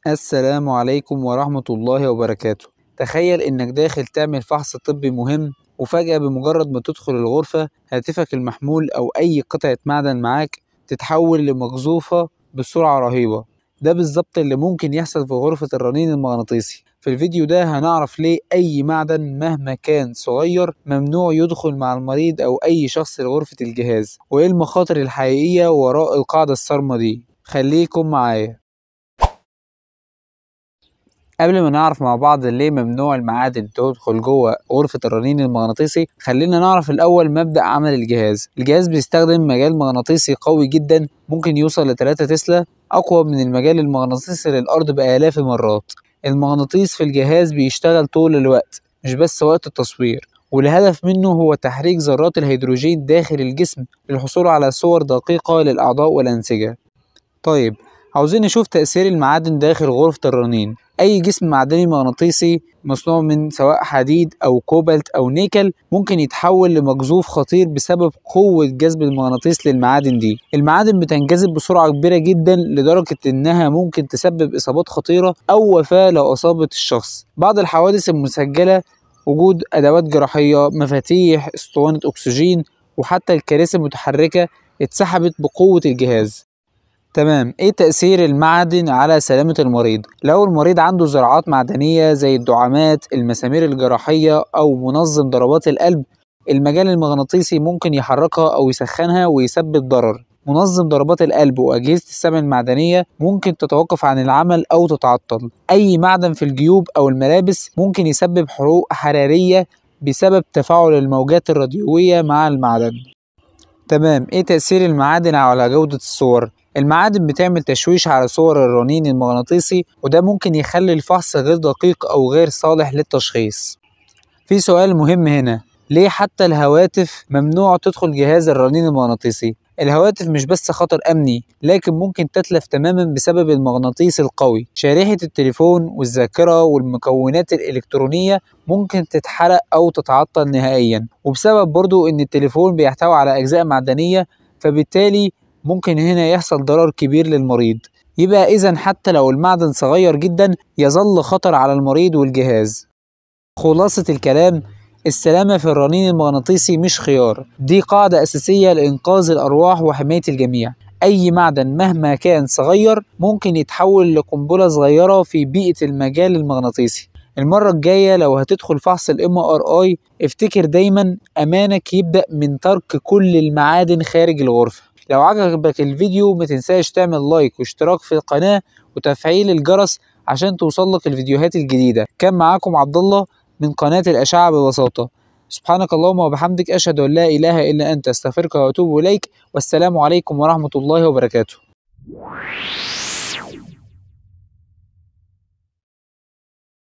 السلام عليكم ورحمة الله وبركاته. تخيل إنك داخل تعمل فحص طبي مهم، وفجأة بمجرد ما تدخل الغرفة هاتفك المحمول أو أي قطعة معدن معاك تتحول لمقذوفة بسرعة رهيبة. ده بالظبط اللي ممكن يحصل في غرفة الرنين المغناطيسي. في الفيديو ده هنعرف ليه أي معدن مهما كان صغير ممنوع يدخل مع المريض أو أي شخص لغرفة الجهاز، وإيه المخاطر الحقيقية وراء القاعدة الصارمة دي. خليكم معايا. قبل ما نعرف مع بعض ليه ممنوع المعادن تدخل جوه غرفة الرنين المغناطيسي، خلينا نعرف الأول مبدأ عمل الجهاز. الجهاز بيستخدم مجال مغناطيسي قوي جدا، ممكن يوصل ل3 تسلا، أقوى من المجال المغناطيسي للأرض بآلاف المرات. المغناطيس في الجهاز بيشتغل طول الوقت، مش بس وقت التصوير، والهدف منه هو تحريك ذرات الهيدروجين داخل الجسم للحصول على صور دقيقة للأعضاء والأنسجة. طيب، عاوزين نشوف تأثير المعادن داخل غرفة الرنين. أي جسم معدني مغناطيسي مصنوع من سواء حديد أو كوبالت أو نيكل ممكن يتحول لمقذوف خطير بسبب قوة جذب المغناطيس للمعادن دي. المعادن بتنجذب بسرعة كبيرة جدا لدرجة إنها ممكن تسبب إصابات خطيرة أو وفاة لو أصابت الشخص. بعض الحوادث المسجلة وجود أدوات جراحية، مفاتيح، اسطوانة أكسجين، وحتى الكراسي المتحركة اتسحبت بقوة الجهاز. تمام، ايه تأثير المعادن على سلامة المريض؟ لو المريض عنده زراعات معدنية زي الدعامات، المسامير الجراحية أو منظم ضربات القلب، المجال المغناطيسي ممكن يحركها أو يسخنها ويسبب ضرر. منظم ضربات القلب وأجهزة السمع المعدنية ممكن تتوقف عن العمل أو تتعطل. أي معدن في الجيوب أو الملابس ممكن يسبب حروق حرارية بسبب تفاعل الموجات الراديوية مع المعدن. تمام، ايه تأثير المعادن على جودة الصور؟ المعادن بتعمل تشويش على صور الرنين المغناطيسي، وده ممكن يخلي الفحص غير دقيق أو غير صالح للتشخيص. في سؤال مهم هنا، ليه حتى الهواتف ممنوع تدخل جهاز الرنين المغناطيسي؟ الهواتف مش بس خطر أمني، لكن ممكن تتلف تماما بسبب المغناطيس القوي. شريحة التليفون والذاكرة والمكونات الإلكترونية ممكن تتحرق أو تتعطل نهائيا، وبسبب برضو إن التليفون بيحتوي على أجزاء معدنية، فبالتالي ممكن هنا يحصل ضرر كبير للمريض. يبقى إذن حتى لو المعدن صغير جدا يظل خطر على المريض والجهاز. خلاصة الكلام، السلامة في الرنين المغناطيسي مش خيار، دي قاعدة أساسية لإنقاذ الأرواح وحماية الجميع. أي معدن مهما كان صغير ممكن يتحول لقنبلة صغيرة في بيئة المجال المغناطيسي. المرة الجاية لو هتدخل فحص ال MRI افتكر دايما أمانك يبدأ من ترك كل المعادن خارج الغرفة. لو عجبك الفيديو متنساش تعمل لايك واشتراك في القناة وتفعيل الجرس عشان توصلك الفيديوهات الجديدة. كان معاكم عبد الله من قناة الأشعة ببساطة. سبحانك اللهم وبحمدك، أشهد أن لا إله إلا أنت، أستغفرك وأتوب إليك، والسلام عليكم ورحمة الله وبركاته.